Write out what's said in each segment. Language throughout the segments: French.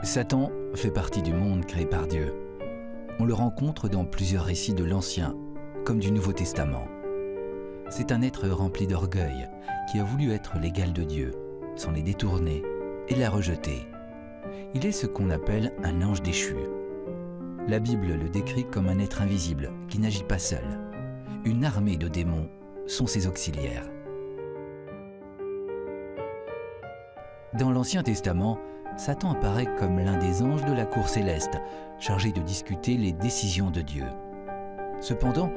Satan fait partie du monde créé par Dieu. On le rencontre dans plusieurs récits de l'Ancien comme du Nouveau Testament. C'est un être rempli d'orgueil qui a voulu être l'égal de Dieu, sans les détourner et la rejeter. Il est ce qu'on appelle un ange déchu. La Bible le décrit comme un être invisible qui n'agit pas seul. Une armée de démons sont ses auxiliaires. Dans l'Ancien Testament, Satan apparaît comme l'un des anges de la cour céleste, chargé de discuter les décisions de Dieu. Cependant,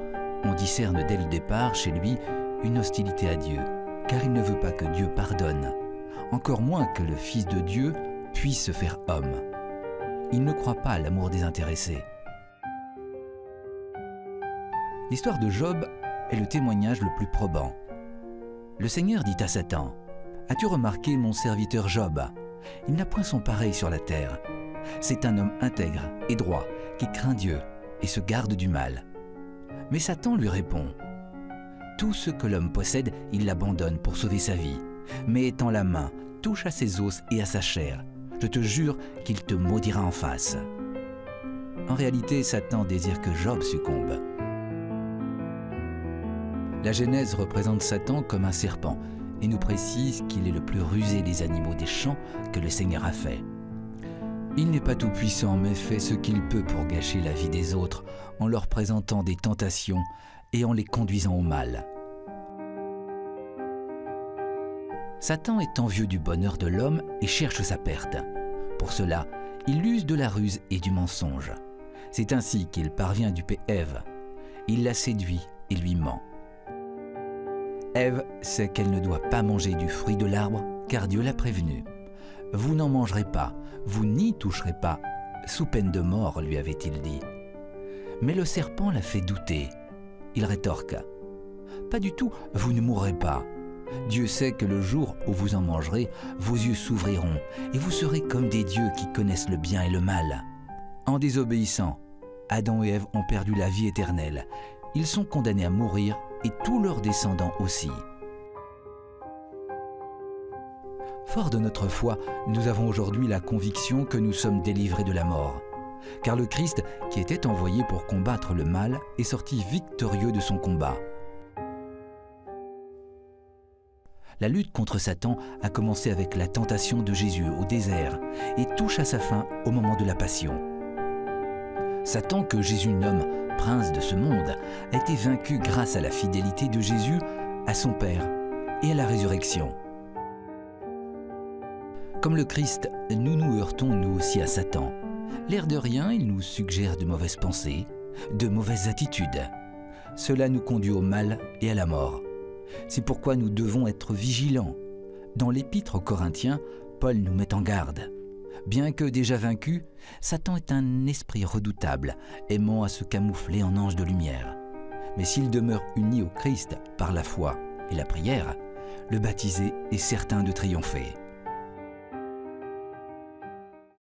on discerne dès le départ chez lui une hostilité à Dieu, car il ne veut pas que Dieu pardonne, encore moins que le Fils de Dieu puisse se faire homme. Il ne croit pas à l'amour désintéressé. L'histoire de Job est le témoignage le plus probant. Le Seigneur dit à Satan : « As-tu remarqué mon serviteur Job ? Il n'a point son pareil sur la terre. C'est un homme intègre et droit, qui craint Dieu et se garde du mal. » Mais Satan lui répond : « Tout ce que l'homme possède, il l'abandonne pour sauver sa vie. Mais étends la main, touche à ses os et à sa chair. Je te jure qu'il te maudira en face. » En réalité, Satan désire que Job succombe. La Genèse représente Satan comme un serpent et nous précise qu'il est le plus rusé des animaux des champs que le Seigneur a fait. Il n'est pas tout-puissant, mais fait ce qu'il peut pour gâcher la vie des autres en leur présentant des tentations et en les conduisant au mal. Satan est envieux du bonheur de l'homme et cherche sa perte. Pour cela, il use de la ruse et du mensonge. C'est ainsi qu'il parvient à duper Ève. Il la séduit et lui ment. Ève sait qu'elle ne doit pas manger du fruit de l'arbre, car Dieu l'a prévenue. « Vous n'en mangerez pas, vous n'y toucherez pas, sous peine de mort, lui avait-il dit. » Mais le serpent l'a fait douter. Il rétorque : « Pas du tout, vous ne mourrez pas. Dieu sait que le jour où vous en mangerez, vos yeux s'ouvriront et vous serez comme des dieux qui connaissent le bien et le mal. » En désobéissant, Adam et Ève ont perdu la vie éternelle. Ils sont condamnés à mourir et tous leurs descendants aussi. Fort de notre foi, nous avons aujourd'hui la conviction que nous sommes délivrés de la mort. Car le Christ, qui était envoyé pour combattre le mal, est sorti victorieux de son combat. La lutte contre Satan a commencé avec la tentation de Jésus au désert et touche à sa fin au moment de la Passion. Satan, que Jésus nomme prince de ce monde, a été vaincu grâce à la fidélité de Jésus à son Père et à la résurrection. Comme le Christ, nous nous heurtons nous aussi à Satan. L'air de rien, il nous suggère de mauvaises pensées, de mauvaises attitudes. Cela nous conduit au mal et à la mort. C'est pourquoi nous devons être vigilants. Dans l'Épître aux Corinthiens, Paul nous met en garde. Bien que déjà vaincu, Satan est un esprit redoutable, aimant à se camoufler en ange de lumière. Mais s'il demeure uni au Christ par la foi et la prière, le baptisé est certain de triompher.